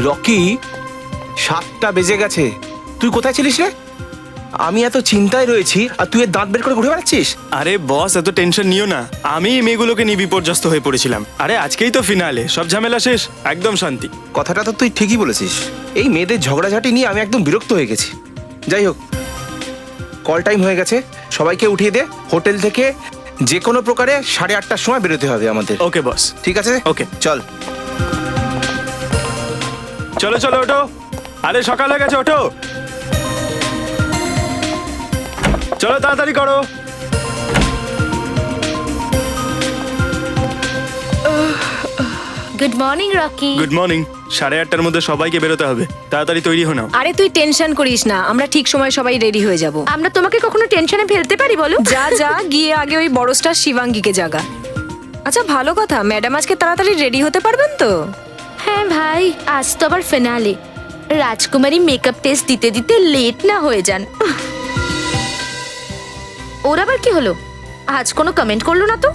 Rocky, 7টা বেজে গেছে, তুই কোথায় ছিলিস রে? আমি এত চিন্তায় রয়েছি আর তুই এর দাঁত বের করে ঘুরে বেড়াচ্ছিস। আরে বস, এত টেনশন নিও না। আমি এই মেয়েগুলোকে নিয়ে বিপর্যস্ত হয়ে পড়েছিলাম। আরে আজকেই তো ফিনালে, সব ঝামেলা শেষ, একদম শান্তি। কথাটা তো তুই ঠিকই বলেছিস। এই মেয়েদের ঝগড়াঝাটি নিয়ে আমি একদম বিরক্ত হয়ে গেছি। যাই হোক, কল টাইম হয়ে গেছে, সবাইকে উঠিয়ে দে। হোটেল থেকে যে কোনো প্রকারে 8:30টার সময় বেরোতে হবে আমাদের। ওকে বস। ঠিক আছে, ওকে। চল। চলো চলো, ওঠো। আরে সকাল হয়ে গেছে, ওঠো। চলো তাড়াতাড়ি করো। Good morning Rocky. Good morning. 8:30টার মধ্যে সবাইকে বেরোতে হবে, তাড়াতাড়ি তৈরি হো নাও। আরে তুই টেনশন করিস না, আমরা ঠিক সময় সবাই রেডি হয়ে যাব। আমরা তোমাকে কখনো টেনশনে ফেলতে পারি বলো? যা যা, গিয়ে আগে ওই বড় স্টার শিবাঙ্গীকে জাগা। আচ্ছা ভালো কথা, ম্যাডাম আজকে তাড়াতাড়ি রেডি হতে পারবেন তো? হ্যাঁ ভাই, আজ তো আবার ফিনালে। রাজকুমারী মেকআপ টেস্ট দিতে দিতে লেট না হয়ে যান। ওর আবার কি হলো? আজ কোনো কমেন্ট করলো না তো?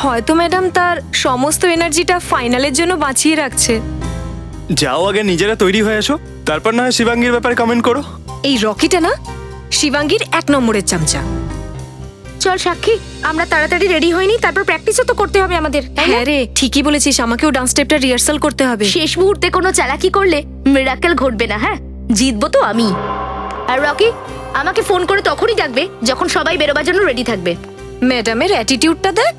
হয়তো ম্যাডাম তার সমস্ত এনার্জিটা ফাইনালের জন্য বাঁচিয়ে রাখছে। যাও আগে নিজেরা তৈরি হয়ে আসো, তারপর না হয় শিবাঙ্গীর ব্যাপারে কমেন্ট করো। এই রকিটা না শিবাঙ্গীর 1 নম্বরের চামচা। চল সাক্ষী, আমরা তাড়াতাড়ি রেডি হইনি, তারপর প্র্যাকটিসও তো করতে হবে আমাদের, তাই না? হ্যাঁ রে, ঠিকই বলেছিস, আমাকেও ডান্স স্টেপটা রিহার্সাল করতে হবে। শেষ মুহূর্তে কোনো চালাকি করলে মিরাকেল ঘটবে না। হ্যাঁ, জিতবো তো আমি। আর রকি, আমাকে ফোন করে তখনই ডাকবে যখন সবাই বেরোবার জন্য রেডি থাকবে। ম্যাডামের অ্যাটিটিউডটা দেখ।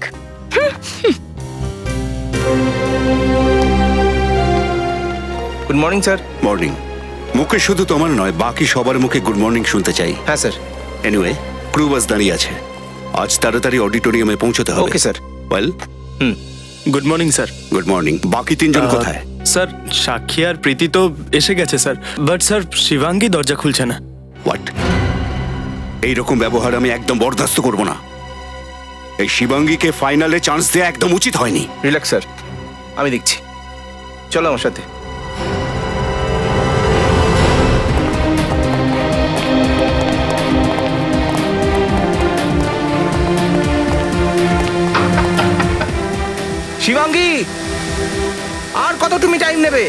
Good morning sir. মর্নিং। মুখে শুধু তোমার নয়, বাকি সবার মুখে গুড মর্নিং শুনতে চাই। হ্যাঁ স্যার। এনিওয়ে, ক্রু বাস দাঁড়িয়ে আছে, আজ তাড়াতাড়ি অডিটোরিয়ামে পৌঁছতে হবে। Okay sir. Well, good morning sir. Good morning. বাকি 3 জন কোথায়? স্যার, সাক্ষী আর প্রীতি তো এসে গেছে স্যার, বাট স্যার শিবাঙ্গী দরজা খুলছে না। হোয়াট? এইরকম ব্যবহার আমি একদম বরদাস্ত করব না। এই শিবাঙ্গীকে ফাইনালে চান্স দেওয়া একদম উচিত হয়নি। রিল্যাক্স স্যার, আমি দেখছি। চলো আমার সাথে। শিবাঙ্গী, আর কত তুমি টাইম নেবে?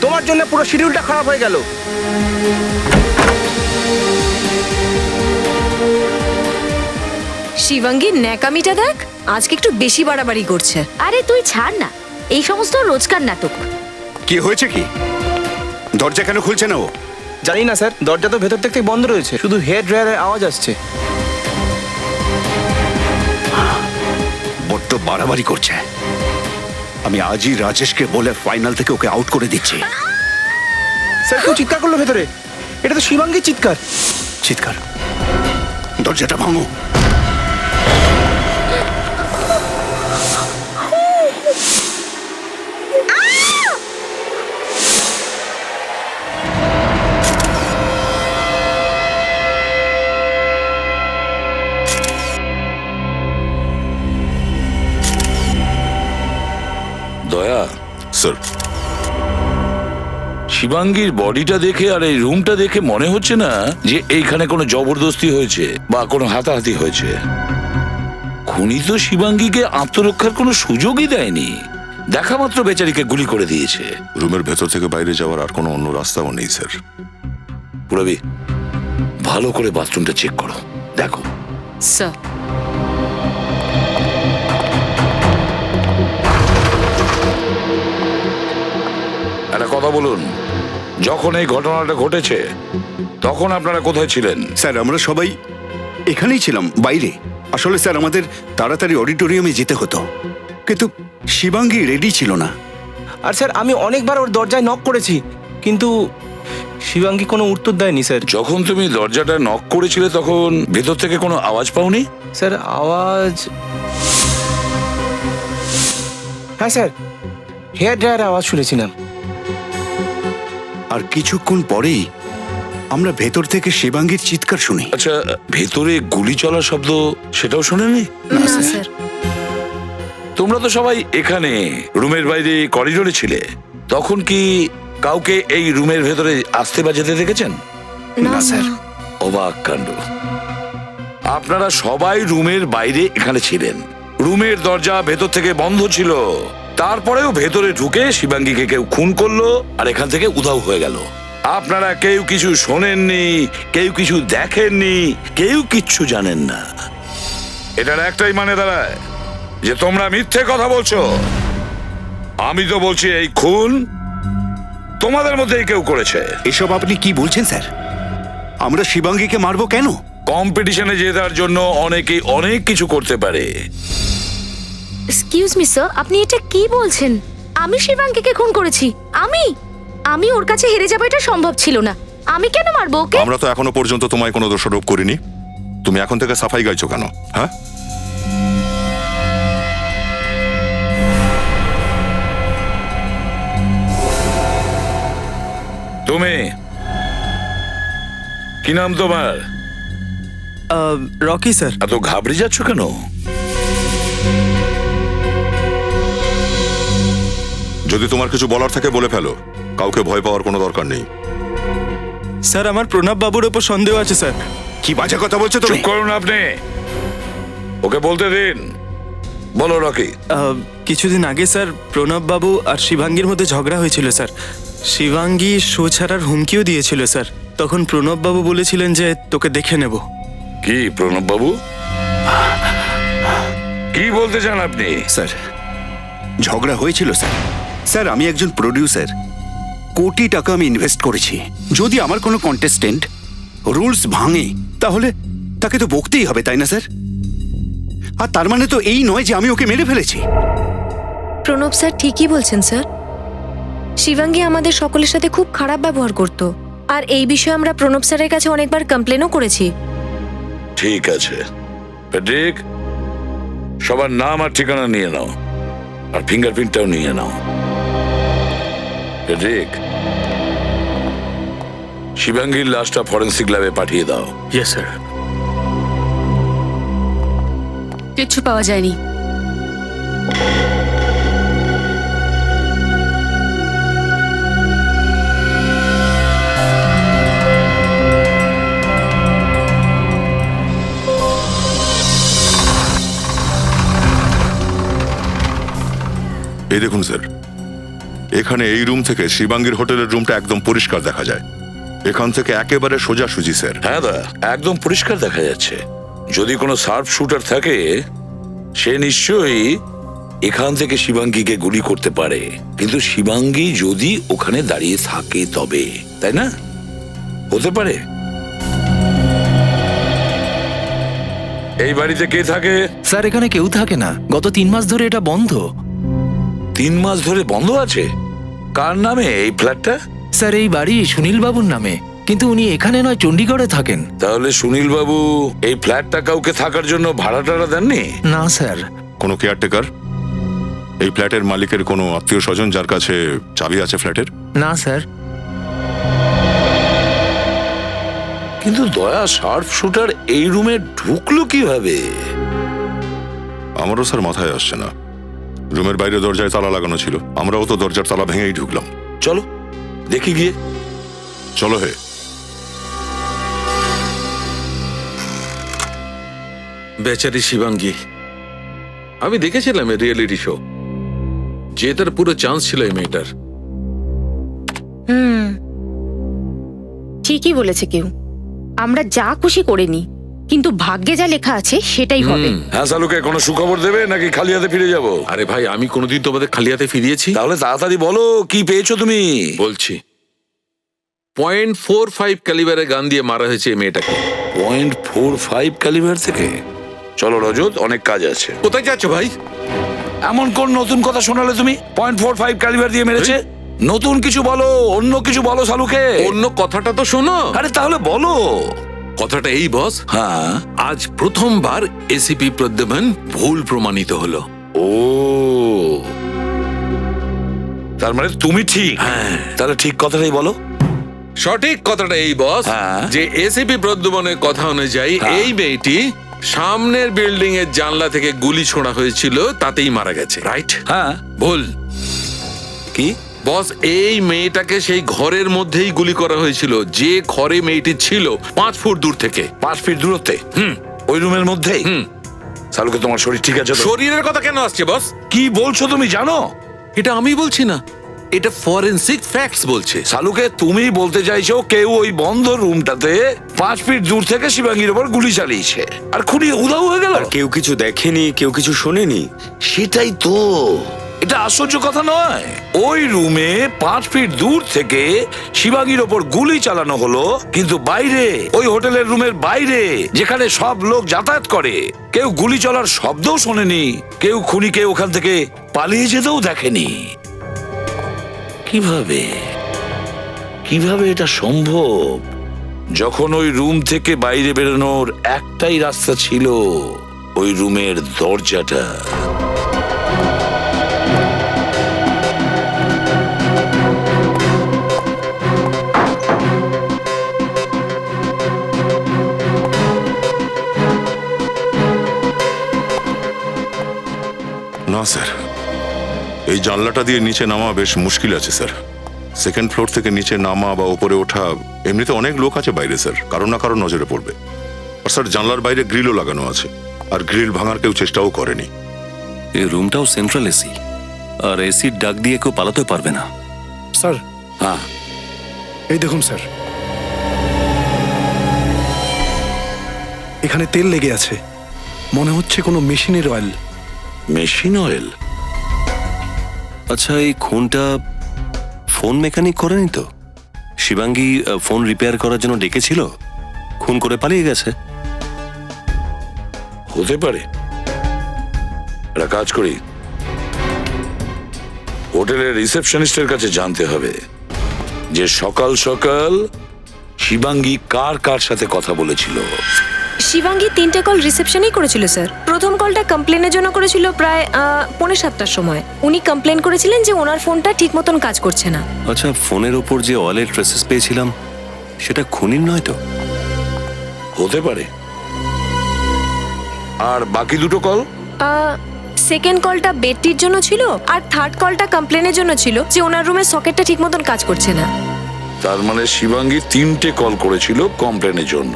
তোমার জন্য পুরো শিডিউলটা খারাপ হয়ে গেল। শিবাঙ্গীর ন্যাকামিটা দেখ, আজকে একটু বেশি বাড়াবাড়ি করছে। আরে তুই ছাড় না, এই সমস্ত রোজকার নাটক। কি হয়েছে কি? দরজা কেন খুলছে না ও? জানি না স্যার, দরজা তো ভেতর থেকে বন্ধ রয়েছে, শুধু হেয়ার ড্রায়ারের আওয়াজ আসছে। বড্ড বাড়াবাড়ি করছে। আমি আজই রাজেশকে বলে ফাইনাল থেকে ওকে আউট করে দিচ্ছি। স্যার, কেউ চিৎকার করলো ভেতরে। এটা তো শিবাঙ্গীর চিৎকার। চিৎকার? দরজাটা ভাঙো। দয়া স্যার, শিবাঙ্গীর বডিটা দেখে আর এই রুমটা দেখে মনে হচ্ছে না যে এইখানে কোনো জবরদস্তি হয়েছে বা কোনো হাতাহাতি হয়েছে। খুনি তো শিবাঙ্গীকে আত্মরক্ষার কোনো সুযোগই দেয়নি, দেখা মাত্র বেচারিকে গুলি করে দিয়েছে। রুমের ভেতর থেকে বাইরে যাওয়ার আর কোনো অন্য রাস্তাও নেই স্যার। পুরবি, ভালো করে বাথরুমটা চেক করো, দেখো। স্যার, একটা কথা বলুন, যখন এই ঘটনাটা ঘটেছে তখন আপনারা কোথায় ছিলেন? স্যার, আমরা সবাই এখানেই ছিলাম, বাইরে। আসলে স্যার, আমাদের তাড়াতাড়ি অডিটোরিয়ামে যেতে হতো, কিন্তু শিবাঙ্গী রেডি ছিল না। আর স্যার, আমি অনেকবার ওর দরজায় নক করেছি, কিন্তু শিবাঙ্গী কোনো উত্তর দেয়নি স্যার। যখন তুমি দরজাটা নক করেছিলে তখন ভেতর থেকে কোনো আওয়াজ পাওনি? স্যার, আওয়াজ, হ্যাঁ স্যার, হেয়ার ড্রায়ারের আওয়াজ শুনেছিলাম। আর কিছুক্ষণ পরেই আমরা ভেতর থেকে শিবাঙ্গীর চিৎকার শুনি। আচ্ছা, ভেতরে গুলি চলার শব্দ সেটাও শোনেনি? না স্যার। তোমরা তো সবাই এখানে রুমের বাইরে করিডোরে ছিলে, তখন কি কাউকে এই রুমের ভেতরে আসতে বা যেতে দেখেছেন? না স্যার। অবাক কাণ্ড, আপনারা সবাই রুমের বাইরে এখানে ছিলেন, রুমের দরজা ভেতর থেকে বন্ধ ছিল, তারপরেও ভেতরে ঢুকে শিবাঙ্গীকে কেউ খুন করলো আর এখান থেকে উধাও হয়ে গেল। আপনারা কেউ কিছু শোনেননি, কেউ কিছু দেখেননি, কেউ কিচ্ছু জানেন না। এটার একটাই মানে দাঁড়ায় যে তোমরা মিথ্যে কথা বলছো। আমি তো বলছি এই খুন তোমাদের মধ্যেই কেউ করেছে। এসব আপনি কি বলছেন স্যার? আমরা শিবাঙ্গীকে মারবো কেন? কম্পিটিশনে জেতার জন্য অনেকেই অনেক কিছু করতে পারে। এক্সকিউজ মি স্যার, আপনি এটা কি বলছেন? আমি শিবাঙ্গীকে খুন করেছি? আমি ওর কাছে হেরে যাবো এটা সম্ভব ছিল না। আমি কেন মারবো ওকে? আমরা তো এখনো পর্যন্ত তোমায় কোনো দোষারোপ করিনি। তুমি এখন থেকে সাফাই গাইছো কেন? হ্যাঁ, তুমি কি নাম তোমার? Rocky sir. এত ঘাবড়ে যাচ্ছ কেন? যদি তোমার কিছু বলার থাকে বলে ফেলো, কাউকে ভয় পাওয়ার কোনো দরকার নেই। স্যার আমার প্রণব বাবুর ওপর সন্দেহ আছে স্যার। কি বাজে কথা বলছো তুমি? চুপ করুন আপনি, ওকে বলতে দিন। বলো রকি। কিছুদিন আগে স্যার প্রণব বাবু আর শিবাঙ্গীর মধ্যে ঝগড়া হয়েছিল স্যার। শিবাঙ্গী শো ছাড়ার হুমকিও দিয়েছিল স্যার। তখন প্রণব বাবু বলেছিলেন যে তোকে দেখে নেব। কি প্রণব বাবু, কি বলতে চান আপনি? স্যার, ঝগড়া হয়েছিল স্যার। স্যার, আমি একজন প্রডিউসার, কোটি টাকা আমি ইনভেস্ট করেছি। যদি আমার কোনো কন্টেস্টেন্ট রুলস ভাঙে তাহলে তাকে তো বকতেই হবে, তাই না স্যার? আর তার মানে তো এই নয় যে আমি ওকে মেরে ফেলেছি। প্রণব স্যার ঠিকই বলছেন স্যার। শিবাঙ্গী আমাদের সকলের সাথে খুব খারাপ ব্যবহার করত, আর এই বিষয়ে আমরা প্রণব স্যারের কাছে অনেকবার কমপ্লেনও করেছি। ঠিক আছে প্যাট্রিক, সবার নাম আর ঠিকানা নিয়ে নাও, আর ফিঙ্গারপ্রিন্টটাও নিয়ে নাও। প্যাট্রিক, শিবাঙ্গীর লাশটা ফরেন্সিক ল্যাবে পাঠিয়ে দাও। Yes sir. কিচ্ছু পাওয়া যায়নি। এই দেখুন স্যার, এখানে এই রুম থেকে শিবাঙ্গীর হোটেলের রুমটা একদম পরিষ্কার দেখা যায়। এখান থেকে একেবারে সোজাসুজি স্যার। হ্যাঁ দা, একদম পরিষ্কার দেখা যাচ্ছে। যদি কোনো শার্প শুটার থাকে সে নিশ্চয়ই এখান থেকে শিবাঙ্গীকে গুলি করতে পারে, কিন্তু শিবাঙ্গী যদি ওখানে দাঁড়িয়ে থাকে তবে, তাই না? হতে পারে। এই বাড়িতে কে থাকে? স্যার, এখানে কেউ থাকে না। গত 3 মাস ধরে এটা বন্ধ। 3 মাস ধরে বন্ধ আছে? কার নামে এই ফ্ল্যাটটা? স্যার, এই বাড়ি সুনীল বাবুর নামে, কিন্তু উনি এখানে নয়, চণ্ডীগড়ে থাকেন। তাহলে সুনীল বাবু এই ফ্ল্যাটটা কাউকে থাকার জন্য ভাড়া টাড়া দেননি? না স্যার। কোনো কেয়ারটেকার, এই ফ্ল্যাটের মালিকের কোনো আত্মীয় স্বজন যার কাছে চাবি আছে ফ্ল্যাটের? না স্যার। কিন্তু দয়া, শার্প শুটার এই রুমে ঢুকলো কিভাবে? আমারও স্যার মাথায় আসছে না। রুমের বাইরে দরজায় তালা লাগানো ছিল, আমরাও তো দরজার তালা ভেঙেই ঢুকলাম। চলো দেখি গিয়ে। চলো হে। বেচারি শিবাঙ্গী, আমি দেখেছিলাম এই রিয়েলিটি শো, জেতার পুরো চান্স ছিল এই মেয়েটার। ঠিকই বলেছে কেউ। আমরা যা খুশি করে নি, কিন্তু ভাগ্যে যা লেখা আছে সেটাই হবে। হ্যাঁ সালুকে, কোনো সুখবর দেবে নাকি খালি হাতে ফিরে যাব? আরে ভাই, আমি কোনোদিন তোমাদের খালি হাতে ফিরিয়েছি? তাহলে তাড়াতাড়ি বলো, কি পেয়েছো তুমি? বলছি, .45 ক্যালিবারের গান দিয়ে মারা হয়েছে এই মেয়েটাকে। .45 ক্যালিবার থেকে? চলো রজত, অনেক কাজ আছে। কোথায় যাচ্ছ ভাই? এমন কোন নতুন কথা শোনালে তুমি? .45 ক্যালিবার দিয়ে মেরেছে? নতুন কিছু বলো, অন্য কিছু বলো সালুকে। অন্য কথাটা তো শোনো। আরে তাহলে বলো। কথাটা এই বস, হ্যাঁ। আজ প্রথমবার এসিপি প্রদ্যুম্ন ভুল প্রমাণিত হলো। ও, তার মানে তুমি ঠিক? হ্যাঁ। তাহলে ঠিক কথাটাই বলো। সঠিক কথাটা এই বস, হ্যাঁ। যে এসিপি প্রদ্যুম্নের কথা অনুযায়ী হ্যাঁ। এই মেয়েটি সামনের বিল্ডিং এর জানলা থেকে গুলি ছোড়া হয়েছিল, তাতেই মারা গেছে। রাইট? হ্যাঁ। ভুল। কি বস, এই মেয়েটাকে সেই ঘরের মধ্যেই গুলি করা হয়েছিল, যে ঘরে মেয়েটি ছিল 5 ফুট দূর থেকে। 5 ফিট দূরত্বে? ওই রুমের মধ্যেই? সালুকে, তোমার শরীর ঠিক আছে তো? শরীরের কথা কেন আসছে বস? কি বলছো তুমি জানো? এটা আমি বলছি না, এটা ফরেনসিক ফ্যাক্টস বলছে। সালুকে তুমি বলতে চাইছো কেউ ওই বন্ধ রুমটাতে 5 ফিট দূর থেকে শিবাঙ্গীর ওপর গুলি চালিয়েছে আর খুনি উধাও হয়ে গেল? আর কেউ কিছু দেখেনি, কেউ কিছু শোনেনি। সেটাই তো, এটা আশ্চর্য কথা নয়। ওই রুমে 5 ফিট দূর থেকে শিবাঙ্গীর ওপর গুলি চালানো হলো, কিন্তু বাইরে ওই হোটেলের রুমের বাইরে যেখানে সব লোক যাতায়াত করে কেউ গুলি চলার শব্দও শোনেনি, কেউ খুনিকে ওখান থেকে পালিয়ে যেতেও দেখেনি। কিভাবে কিভাবে এটা সম্ভব, যখন ওই রুম থেকে বাইরে বেরোনোর একটাই রাস্তা ছিল, ওই রুমের দরজাটা? না স্যার, এই জানলাটা দিয়ে নিচে নামা বেশ মুশকিল আছে স্যার। সেকেন্ড ফ্লোর থেকে নিচে নামা বা উপরে ওঠা, এমনিতে অনেক লোক আছে বাইরে স্যার, কারো না কারো নজরে পড়বে। আর স্যার জানলার বাইরে গ্রিলও লাগানো আছে, আর গ্রিল ভাঙার কেউ চেষ্টাও করেনি। এই রুমটাও সেন্ট্রাল এসি, আর এসির ডাক দিয়ে কেউ পালাতে পারবে না। স্যার, হ্যাঁ, এই দেখুন স্যার, এখানে তেল লেগে আছে, মনে হচ্ছে কোনো মেশিনের অয়েল। Machine oil? আচ্ছা, এই খুনটা ফোন মেকানিক করেনি তো? শিবাঙ্গী ফোন রিপেয়ার করার জন্য ডেকেছিল, খুন করে পালিয়ে গেছে। হতে পারে। একটা কাজ করি, হোটেলের রিসেপশনিস্টের কাছে জানতে হবে যে সকাল সকাল শিবাঙ্গী কার কার সাথে কথা বলেছিল। শিবাঙ্গী 3টে কল রিসেপশনেই করেছিল স্যার। প্রথম কলটা কমপ্লেনের জন্য করেছিল প্রায় 6:45টার সময়। উনি কমপ্লেন করেছিলেন যে ওনার ফোনটা ঠিক মতন কাজ করছে না। আচ্ছা, ফোনের ওপর যে অয়েলের ট্রেসেস পেয়েছিলাম সেটা খুনির নয় তো? হতে পারে। আর বাকি দুটো কল? সেকেন্ড কলটা বেডটির জন্য ছিল, আর থার্ড কলটা কমপ্লেনের জন্য ছিল যে ওনার রুমের সকেটটা ঠিক মতন কাজ করছে না। তার মানে শিবাঙ্গী 3টে কল করেছিল কমপ্লেনের জন্য।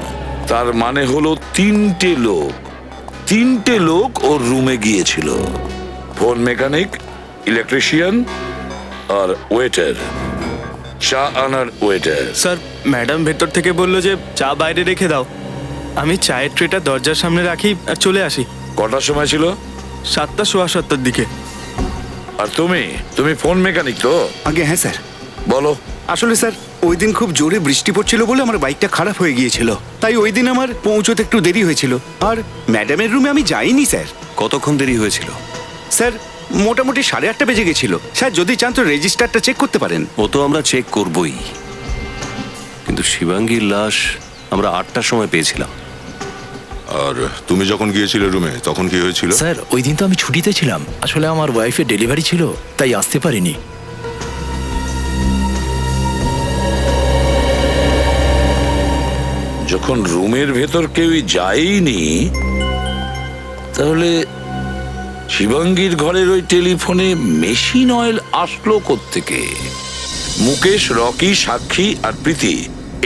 তার মানে হলো 3টে লোক ওর রুমে গিয়েছিল। ফোন মেকানিক, ইলেকট্রিশিয়ান আর ওয়েটার, চা আনার ওয়েটার। স্যার, ম্যাডাম ভেতর থেকে বললো যে চা বাইরে রেখে দাও। আমি চায়ের ট্রেটা দরজার সামনে রাখি আর চলে আসি। কটার সময় ছিল? 7:15 দিকে। আর তুমি ফোন মেকানিক তো? আগে হ্যাঁ স্যার। বলো। আসলে স্যার, ওই দিন খুব জোরে বৃষ্টি পড়ছিল বলে আমার বাইকটা খারাপ হয়ে গিয়েছিল, তাই ওই দিন আমার পৌঁছতে একটু দেরি হয়েছিল। আর ম্যাডামের রুমে আমি যাইনি স্যার। কতক্ষণ দেরি হয়েছিল? স্যার, মোটামুটি 8:30 বেজে গেছিল। স্যার, যদি চান তো রেজিস্টারটা চেক করতে পারেন। ও তো আমরা চেক করবই, কিন্তু শিবাঙ্গীর লাশ আমরা 8টার সময় পেয়েছিলাম। আর তুমি যখন গিয়েছিলে রুমে তখন কি হয়েছিল? স্যার, ওই দিন তো আমি ছুটিতে ছিলাম, আসলে আমার ওয়াইফের ডেলিভারি ছিল, তাই আসতে পারিনি। যখন রুমের ভেতর কেউই যায়নি, তাহলে শিবাঙ্গীর ঘরের ওই টেলিফোনে মেশিন অয়েল আসলো কোত্থেকে? মুকেশ, রকি, সাক্ষী আর প্রীতি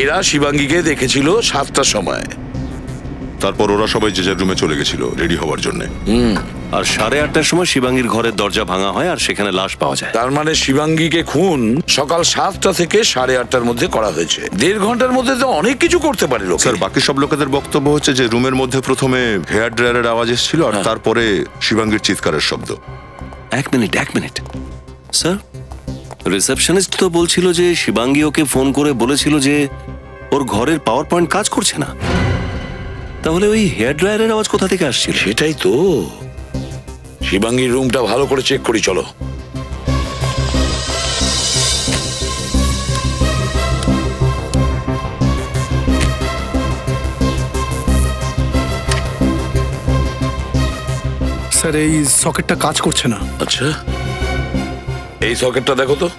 এরা শিবাঙ্গীকে দেখেছিল 7টার সময়। তারপর ওরা সবাই যে যার রুমে চলে গেছিল রেডি হওয়ার জন্য। আর 8:30টার সময় শিবাঙ্গীর ঘরের দরজা ভাঙা হয় আর সেখানে লাশ পাওয়া যায়। তার মানে শিবাঙ্গীকে খুন সকাল 7টা থেকে 8:30টার মধ্যে করা হয়েছে। 1.5 ঘন্টার মধ্যে তো অনেক কিছু করতে পারে লোক। স্যার, বাকি সব লোকেদের বক্তব্য হচ্ছে যে রুমের মধ্যে প্রথমে হেয়ার ড্রায়ারের আওয়াজ এসেছিল, আর তারপরে শিবাঙ্গীর চিৎকারের শব্দ। এক মিনিট স্যার, রিসেপশনিস্ট তো বলছিল যে শিবাঙ্গী ওকে ফোন করে বলেছিল যে ওর ঘরের পাওয়ার পয়েন্ট কাজ করছে না। তাহলে ওই হেয়ার ড্রায়ারের আওয়াজ কোথা থেকে আসছিল? সেটাই তো। শিবাঙ্গীর রুমটা ভালো করে চেক করি, চলো। স্যার, এই সকেটটা কাজ করছে না। আচ্ছা, এই সকেটটা দেখো তো।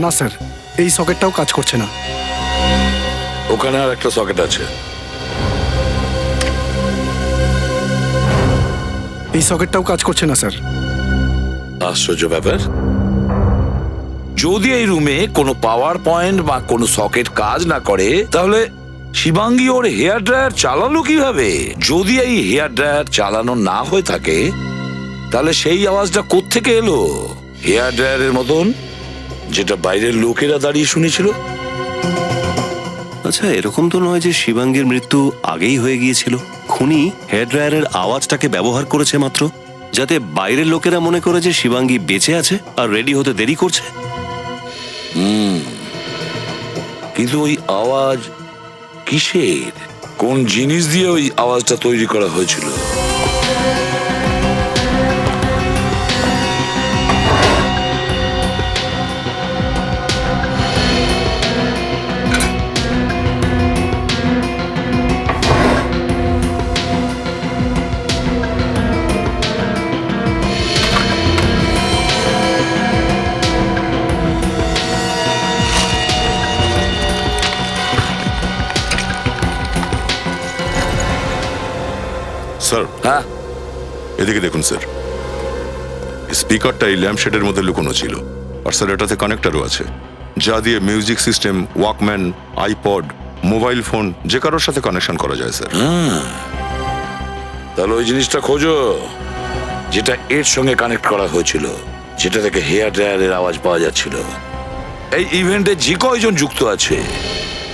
না স্যার, এই সকেটটাও কাজ করছে না। ওখানে আর একটা সকেট আছে। এই সকেটটাও কাজ করছে না স্যার। আশ্চর্য ব্যাপার। যদি এই রুমে কোনো পাওয়ার পয়েন্ট বা কোনো সকেট কাজ না করে তাহলে শিবাঙ্গী ওর হেয়ার ড্রায়ার চালালো কিভাবে? যদি এই হেয়ার ড্রায়ার চালানো না হয়ে থাকে তাহলে সেই আওয়াজটা কোত্থেকে এলো? হেয়ার ড্রায়ারের মতন, যেটা বাইরের লোকেরা দাঁড়িয়ে শুনেছিল। আচ্ছা, এরকম তো নয় যে শিবাঙ্গীর মৃত্যু আগেই হয়ে গিয়েছিল। খুনি হেয়ার ড্রায়ারের আওয়াজটাকে ব্যবহার করেছে মাত্র, যাতে বাইরের লোকেরা মনে করে যে শিবাঙ্গী বেঁচে আছে আর রেডি হতে দেরি করছে। কিন্তু ওই আওয়াজ কিসের? কোন জিনিস দিয়ে ওই আওয়াজটা তৈরি করা হয়েছিল? স্যার, হ্যাঁ, এদিকে দেখুন স্যার। স্পিকারটা এই ল্যাম্পশেডের মধ্যে লুকোনো ছিল, আর স্যার এটাতে কানেক্টরও আছে, যা দিয়ে music system, Walkman, iPod, mobile phone যে কারোর সাথে কানেকশন করা যায় স্যার। তাহলে ওই জিনিসটা খোঁজো যেটা এর সঙ্গে কানেক্ট করা হয়েছিল, যেটা থেকে হেয়ার ড্রায়ারের আওয়াজ পাওয়া যাচ্ছিল। এই ইভেন্টে যে কয়জন যুক্ত আছে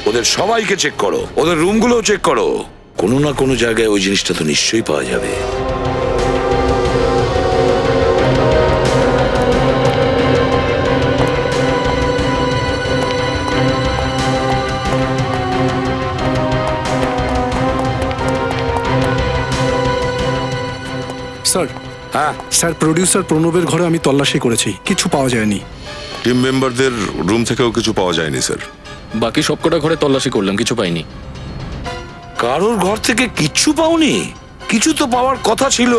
ওদের সবাইকে চেক করো, ওদের রুমগুলোও চেক করো। কোনো না কোনো জায়গায় ওই জিনিসটা তো নিশ্চয়ই পাওয়া যাবে। স্যার, হ্যাঁ, স্যার প্রডিউসার প্রণবের ঘরে আমি তল্লাশি করেছি, কিছু পাওয়া যায়নি। টিম মেম্বারদের রুম থেকেও কিছু পাওয়া যায়নি স্যার। বাকি সবকটা ঘরে তল্লাশি করলাম, কিছু পাইনি। কারোর ঘর থেকে কিচ্ছু পাওনি? কিছু তো পাওয়ার কথা ছিল।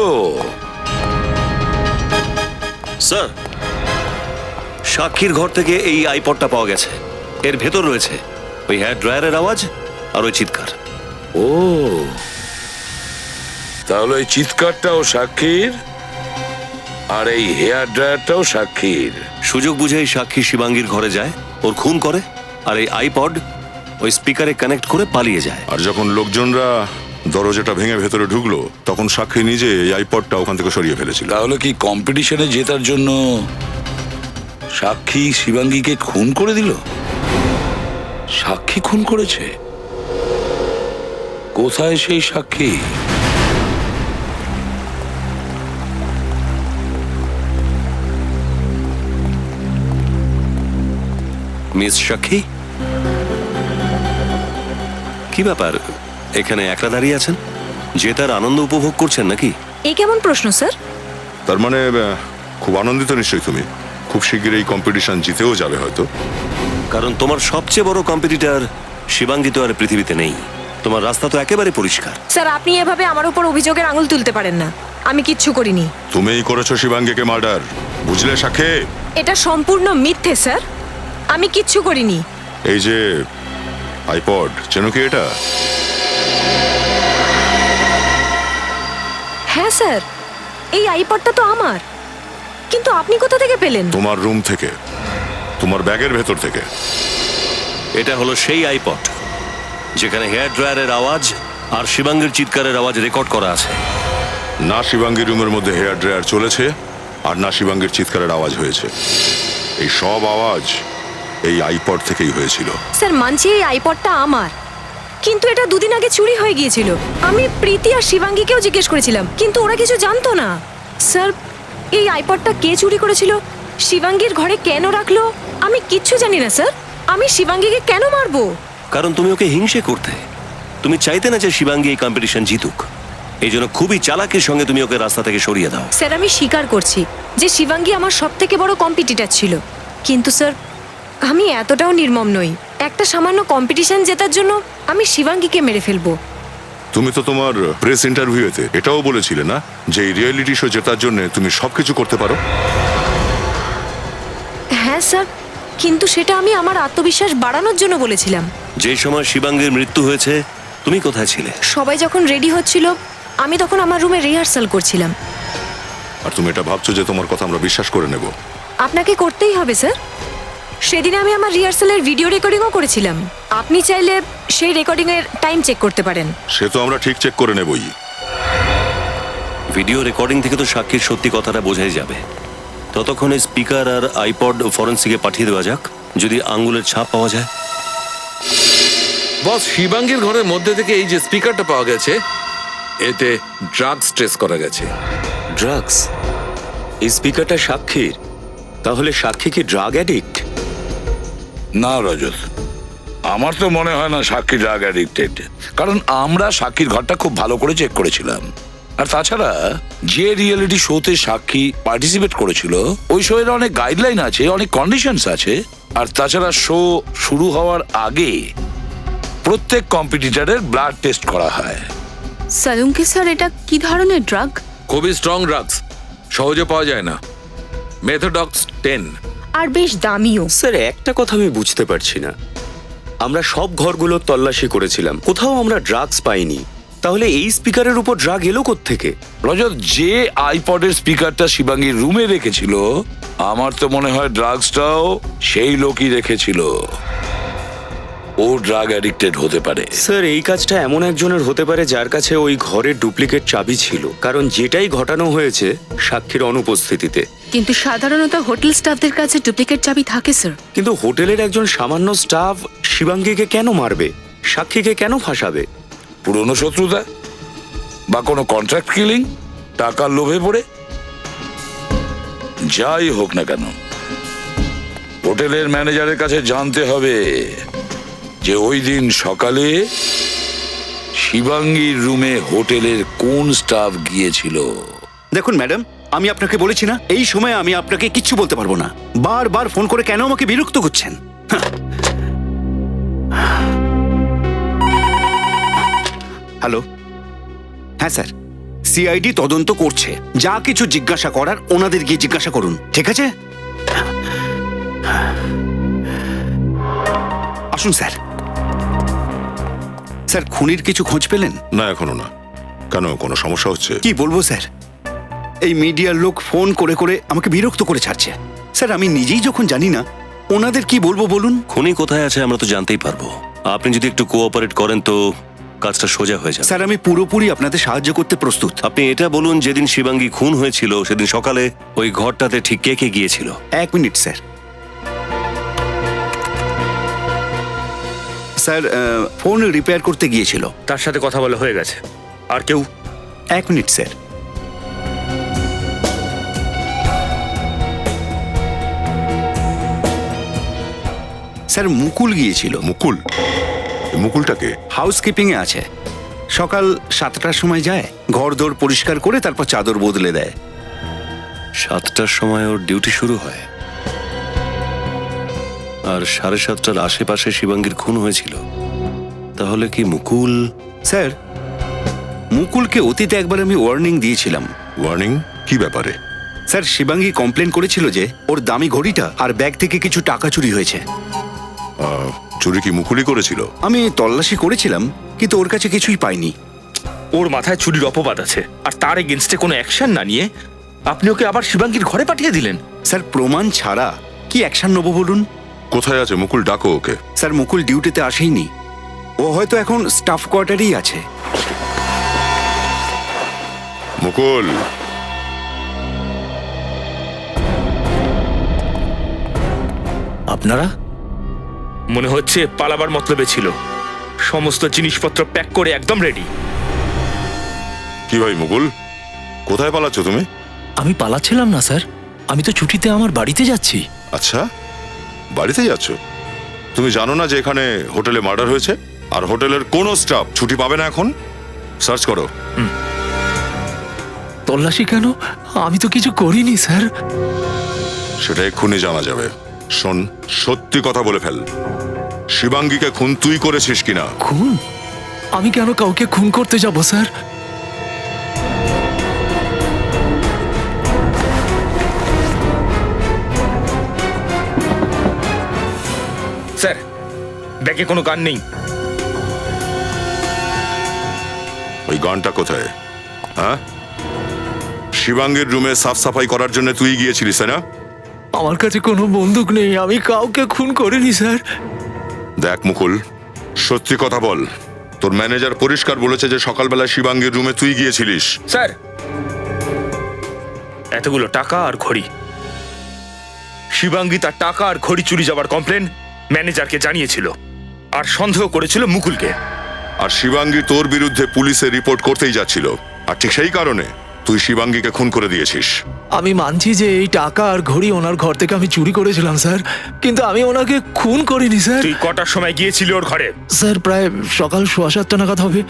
স্যার, সাক্ষীর ঘর থেকে এই আইপডটা পাওয়া গেছে। এর ভেতর রয়েছে ওই হেয়ার ড্রায়ারের আওয়াজ আর ওই চিৎকার। ও, তাহলে এই চিৎকারটাও সাক্ষীর আর এই হেয়ার ড্রায়ারটাও সাক্ষীর। সুযোগ বুঝে এই সাক্ষী শিবাঙ্গীর ঘরে যায়, ওর খুন করে, আর এই আইপড ওই স্পিকারে কানেক্ট করে পালিয়ে যায়। আর যখন লোকজনরা দরজাটা ভেঙে ভেতরে ঢুকলো তখন সাক্ষী নিজে এই আইপডটা ওখান থেকে সরিয়ে ফেলেছিল। তাহলে কি কম্পিটিশনে জেতার জন্য সাক্ষী শিবাঙ্গীকে খুন করে দিল? সাক্ষী খুন করেছে? কোথায় সেই সাক্ষী? মিস সাক্ষী, কি ব্যাপার এখানে একলা দাঁড়িয়ে আছেন? জেতার আনন্দ উপভোগ করছেন নাকি? এই কেমন প্রশ্ন স্যার? তার মানে খুব আনন্দিত নিশ্চয়ই তুমি। খুব শিগগিরই এই কম্পিটিশন জিতেও যাবে হয়তো। কারণ তোমার সবচেয়ে বড় কম্পিটিটর শিবাঙ্গী তো আর পৃথিবীতে নেই। তোমার রাস্তা তো একেবারে পরিষ্কার। স্যার, আপনি এভাবে আমার উপর অভিযোগের আঙুল তুলতে পারেন না। আমি কিচ্ছু করিনি। তুমিই করেছো শিবাঙ্গীকে মার্ডার, বুঝলে সাক্ষী? এটা সম্পূর্ণ মিথ্যে স্যার, আমি কিচ্ছু করিনি। এই যে আইপড, চেনো কি এটা? হ্যাঁ স্যার, এই আইপডটা তো আমার, কিন্তু আপনি কোথা থেকে পেলেন? তোমার রুম থেকে, তোমার ব্যাগের ভেতর থেকে। এটা হলো সেই আইপড যেখানে হেয়ার ড্রায়ারের আওয়াজ আর শিবাঙ্গীর চিৎকারের আওয়াজ রেকর্ড করা আছে। না শিবাঙ্গীর রুমের মধ্যে হেয়ার ড্রায়ার চলেছে, আর না শিবাঙ্গীর চিৎকারের আওয়াজ হয়েছে। এই সব আওয়াজ এই আইপড থেকেই হয়েছিল। স্যার, মানছি এই আইপডটা আমার, কিন্তু এটা দুদিন আগে চুরি হয়ে গিয়েছিল। আমি প্রীতি আর শিবাঙ্গীকেও জিজ্ঞেস করেছিলাম, কিন্তু ওরা কিছু জানতো না। স্যার, এই আইপডটা কে চুরি করেছিল, শিবাঙ্গীর ঘরে কেন রাখলো, আমি কিচ্ছু জানি না স্যার। আমি শিবাঙ্গীকে কেন মারবো? কারণ তুমি ওকে হিংসে করতে। তুমি চাইতে না যে শিবাঙ্গী এই কম্পিটিশন জিতুক। এই জন্য খুবই চালাকির সঙ্গে তুমি ওকে রাস্তা থেকে সরিয়ে দাও। স্যার, আমি স্বীকার করছি যে শিবাঙ্গী আমার সব থেকে বড় কম্পিটিটর ছিল, কিন্তু স্যার আমি এতটাও নির্মম নই। একটা সামান্য কম্পিটিশন জেতার জন্য আমি শিবাঙ্গীকে মেরে ফেলবো। তুমি তো তোমার প্রেস ইন্টারভিউতে এটাও বলেছিলে না যে এই রিয়েলিটি শো জেতার জন্য তুমি সবকিছু করতে পারো? হ্যাঁ স্যার, কিন্তু সেটা আমি আমার আত্মবিশ্বাস বাড়ানোর জন্য বলেছিলাম। যে সময় শিবাঙ্গীর মৃত্যু হয়েছে তুমি কোথায় ছিলে? সবাই যখন রেডি হচ্ছিল আমি তখন আমার রুমে রিহার্সাল করছিলাম। আর তুমি এটা ভাবছো যে তোমার কথা আমরা বিশ্বাস করে নেব? আপনাকে করতেই হবে স্যার। সেদিন আমি আমার রিহার্সালের ভিডিও রেকর্ডিংও করেছিলাম। আপনি চাইলে সেই রেকর্ডিং এর টাইম চেক করতে পারেন। সে তো আমরা ঠিক চেক করে নেবই। ভিডিও রেকর্ডিং থেকে তো সাক্ষীর সত্যি কথাটা বোঝাই যাবে। ততক্ষণে স্পিকার আর আইপড ফরেন্সিকে পাঠিয়ে দেওয়া যাক, যদি আঙ্গুলের ছাপ পাওয়া যায়। বস, শিবাঙ্গীর ঘরের মধ্যে থেকে এই যে স্পিকারটা পাওয়া গেছে, এতে ড্রাগস ট্রেস করা গেছে। ড্রাগস? এই স্পিকারটা সাক্ষীর? তাহলে সাক্ষী কি ড্রাগ অ্যাডিক্ট? না রজত, আমার তো মনে হয় না সাক্ষী ড্রাগ অ্যাডিক্টেড, কারণ আমরা সাক্ষীর ঘরটা খুব ভালো করে চেক করেছিলাম। আর তাছাড়া যে রিয়েলিটি শোতে সাক্ষী পার্টিসিপেট করেছিল, ওই শো এর অনেক গাইডলাইন আছে, অনেক কন্ডিশনস আছে। আর তাছাড়া শো শুরু হওয়ার আগে প্রত্যেক কম্পিটিটরের ব্লাড টেস্ট করা হয়। সালুঙ্কি স্যার, এটা কি ধরনের ড্রাগ? খুবই স্ট্রং ড্রাগস, সহজে পাওয়া যায় না। মেথোডক্স 10। আর বেশ দামিও। স্যার, একটা কথা আমি বুঝতে পারছি না। আমরা সব ঘরগুলো তল্লাশি করেছিলাম, কোথাও আমরা ড্রাগস পাইনি। তাহলে এই স্পিকারের উপর ড্রাগ এলো কোত্থেকে? রজত, যে আইপডের স্পিকারটা শিবাঙ্গীর রুমে রেখেছিল, আমার তো মনে হয় ড্রাগসটাও সেই লোকই রেখেছিল। ও ড্রাগ অ্যাডিক্টেড হতে পারে। স্যার, এই কাজটা এমন একজনের হতে পারে যার কাছে ওই ঘরের ডুপ্লিকেট চাবি ছিল, কারণ যেটাই ঘটানো হয়েছে সাক্ষীর অনুপস্থিতিতে। কিন্তু সাধারণত হোটেল স্টাফদের কাছে ডুপ্লিকেট চাবি থাকে স্যার। কিন্তু হোটেলের একজন সামান্য স্টাফ শিবাঙ্গীকে কেন মারবে, সাক্ষীকে কেন ফাঁসাবে? পুরনো শত্রুতা বা কোনো কন্ট্রাক্ট কিলিং, টাকার লোভে পড়ে? যাই হোক না কেন, হোটেলের ম্যানেজারের কাছে জানতে হবে যে ওই দিন সকালে শিবাঙ্গীর রুমে হোটেলের কোন স্টাফ গিয়েছিল। দেখুন ম্যাডাম, আমি আপনাকে বলেছি না, এই সময় আমি আপনাকে কিচ্ছু বলতে পারবো না। বারবার ফোন করে কেন আমাকে বিরক্ত করছেন? হ্যালো, হ্যাঁ স্যার, সিআইডি তদন্ত করছে। যা কিছু জিজ্ঞাসা করার ওনাদের গিয়ে জিজ্ঞাসা করুন, ঠিক আছে? আসুন স্যার। স্যার, খুনির কিছু খোঁজ পেলেন? না, এখনো না। কেন, কোনো সমস্যা হচ্ছে? কি বলবো স্যার, এই মিডিয়ার লোক ফোন করে করে আমাকে বিরক্ত করে ছাড়ছে। স্যার, আমি নিজেই যখন জানি না ওনাদের কি বলবো বলুন। খুনি কোথায় আছে আমরা তো জানতেই পারবো। আপনি যদি একটু কোঅপারেট করেন তো কাজটা সোজা হয়ে যাবে। স্যার, আমি পুরোপুরি আপনাদের সাহায্য করতে প্রস্তুত। আপনি এটা বলুন, যেদিন শিবাঙ্গী খুন হয়েছিল সেদিন সকালে ওই ঘরটাতে ঠিক কে কে গিয়েছিল? 1 minute sir. Sir, phone repair করতে গিয়েছিল। তার সাথে কথা বলা হয়ে গেছে। আর কেউ? 1 মিনিট স্যার। স্যার, মুকুল গিয়েছিল। মুকুল? এই মুকুলটাকে? হাউসকিপিং এ আছে। সকাল 7টার সময় যায়, ঘর দোর পরিষ্কার করে তারপর চাদর বদলে দেয়। 7টার সময় ওর ডিউটি শুরু হয়, আর 7:30টার আশেপাশে শিবাঙ্গীর খুন হয়েছিল। তাহলে কি মুকুল? স্যার, মুকুলকে অতীতে একবার আমি ওয়ার্নিং দিয়েছিলাম। ওয়ার্নিং? কি ব্যাপারে? স্যার, শিবাঙ্গী কমপ্লেন করেছিল যে ওর দামি ঘড়িটা আর ব্যাগ থেকে কিছু টাকা চুরি হয়েছে। চুরি কি মুকুলই করেছিল? আমি তল্লাশি করেছিলাম, কিন্তু ওর কাছে কিছুই পাইনি। ওর মাথায় চুরির অপবাদ আছে, আর তার এগেনস্টে কোনো অ্যাকশন না নিয়ে আপনি ওকে আবার শিবাঙ্গীর ঘরে পাঠিয়ে দিলেন। স্যার, প্রমাণ ছাড়া কি অ্যাকশন নেবো বলুন? কোথায় আছে মুকুল? ডাকো ওকে। স্যার, মুকুল ডিউটিতে আসেইনি। ও হয়তো এখন স্টাফ কোয়ার্টারেই আছে। মুকুল? আপনারা? মনে হচ্ছে পালাবার মতলবে ছিল। সমস্ত জিনিসপত্র প্যাক করে একদম রেডি। কি ভাই মুকুল, কোথায় পালাচ্ছ তুমি? আমি পালাচ্ছিলাম না স্যার, আমি তো ছুটিতে আমার বাড়িতে যাচ্ছি। আচ্ছা, বাড়িতে যাচ্ছ? তুমি জানো না যে এখানে হোটেলে মার্ডার হয়েছে, আর হোটেলের কোনো স্টাফ ছুটি পাবে না এখন? সার্চ করো। তল্লাশি কেন? আমি তো কিছু করিনি স্যার। সেটা এক্ষুনি জানা যাবে। শোন, সত্যি কথা বলে ফেল। শিবাঙ্গীকে খুন তুই করেছিস কিনা? খুন? আমি কেন কাউকে খুন করতে যাব স্যার? স্যার, ব্যাগে কোনো গান নেই। ওই গানটা কোথায়? হ্যাঁ, শিবাঙ্গীর রুমে সাফ সাফাই করার জন্য তুই গিয়েছিলিস না? আমার কাছে কোনো বন্দুক নেই, আমি কাউকে খুন করিনি স্যার। দেখ মুকুল, সত্যি কথা বল। তোর ম্যানেজার পরিষ্কার বলেছে যে সকালবেলা শিবাঙ্গীর রুমে তুই গিয়েছিলিস। স্যার, এতগুলো টাকা আর ঘড়ি, শিবাঙ্গী তার টাকা আর ঘড়ি চুরি যাবার কমপ্লেন ম্যানেজারকে জানিয়েছিল আর সন্দেহ করেছিল মুকুলকে। আর শিবাঙ্গী তোর বিরুদ্ধে পুলিশে রিপোর্ট করতেই যাচ্ছিল, আর ঠিক সেই কারণে তুই শিবাঙ্গীকে খুন করে দিয়েছিস। আমি মানছি যে এই টাকা আর ঘড়ি ওনার ঘর থেকে আমি চুরি করেছিলাম স্যার, কিন্তু আমি ওনাকে খুন করিনি স্যার। তুই কটার সময় গিয়েছিলি ওর ঘরে? স্যার প্রায় সকাল 7:15 নাগাদ হবে।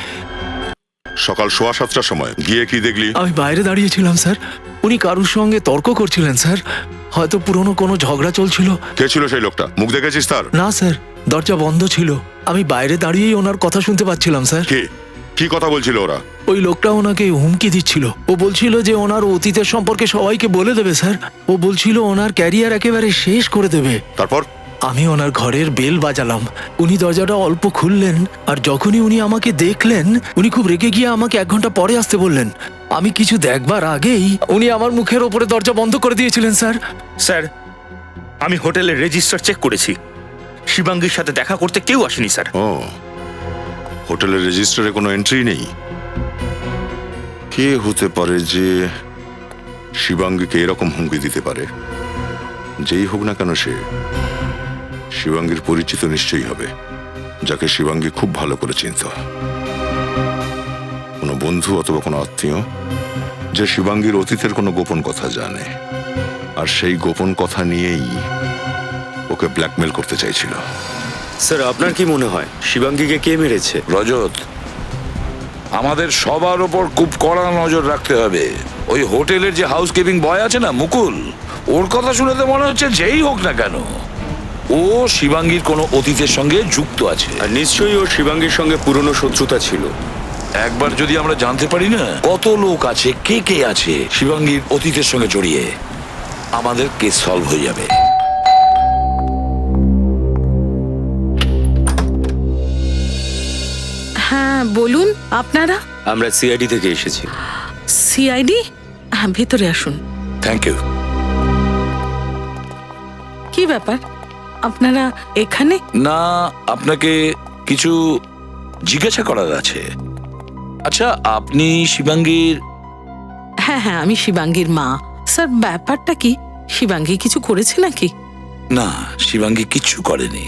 সকাল 7:15টার সময় গিয়ে কি দেখলি? আমি বাইরে দাঁড়িয়েছিলাম স্যার, উনি কারুর সঙ্গে তর্ক করছিলেন স্যার, হয়তো পুরনো কোনো ঝগড়া চলছিল। কে ছিল সেই লোকটা? মুখ দেখেছিস তার? না স্যার, দরজা বন্ধ ছিল, আমি বাইরে দাঁড়িয়েই ওনার কথা শুনতে পাচ্ছিলাম স্যার। কি কথা বলছিল ওরা? ওই লোকটা ওনাকে হুমকি দিচ্ছিল, ও বলছিল যে ওনার অতীতের সম্পর্কে সবাইকে বলে দেবে স্যার, ও বলছিল ওনার ক্যারিয়ার একেবারে শেষ করে দেবে। তারপর? আমি ওনার ঘরের বেল বাজালাম, উনি দরজাটা অল্প খুললেন, আর যখনই উনি আমাকে দেখলেন উনি খুব রেগে গিয়ে আমাকে 1 ঘন্টা পরে আসতে বললেন। আমি কিছু দেখবার আগেই উনি আমার মুখের ওপরে দরজা বন্ধ করে দিয়েছিলেন স্যার। স্যার, আমি হোটেলের রেজিস্টার চেক করেছি, শিবাঙ্গীর সাথে দেখা করতে কেউ আসেনি স্যার। ও, হোটেলের রেজিস্টারে কোনো এন্ট্রি নেই? কে হতে পারে যে শিবাঙ্গীকে এরকম হুমকি দিতে পারে? যেই হোক না কেন সে শিবাঙ্গীর পরিচিত নিশ্চয়ই হবে, যাকে শিবাঙ্গী খুব ভালো করে চিনত। কোনো বন্ধু অথবা কোনো আত্মীয় যে শিবাঙ্গীর অতীতের কোনো গোপন কথা জানে, আর সেই গোপন কথা নিয়েই ওকে ব্ল্যাকমেল করতে চাইছিল। স্যার, আপনার কি মনে হয় শিবাঙ্গীকে কে মেরেছে? রজত, আমাদের সবার ওপর খুব কড়া নজর রাখতে হবে। ওই হোটেলের যে হাউসকিপিং বয় আছে না মুকুল, ওর কথা শুনে তো মনে হচ্ছে যেই হোক না কেন ও শিবাঙ্গীর কোনো অতীতের সঙ্গে যুক্ত আছে। আর নিশ্চয়ই ওর শিবাঙ্গীর সঙ্গে পুরনো শত্রুতা ছিল। একবার যদি আমরা জানতে পারি না কত লোক আছে, কে কে আছে শিবাঙ্গীর অতীতের সঙ্গে জড়িয়ে, আমাদের কেস সলভ হয়ে যাবে। হ্যাঁ বলুন, আপনারা? আমরা সিআইডি থেকে এসেছি। সিআইডি? হ্যাঁ, ভেতরে আসুন। Thank you. কি ব্যাপার, আপনারা এখানে? না, আপনাকে কিছু জিজ্ঞাসা করার আছে। আচ্ছা, আপনি শিবাঙ্গীর? হ্যাঁ হ্যাঁ, আমি শিবাঙ্গীর মা। স্যার, ব্যাপারটা কি? শিবাঙ্গী কিছু করেছে নাকি? না, শিবাঙ্গী কিচ্ছু করেনি।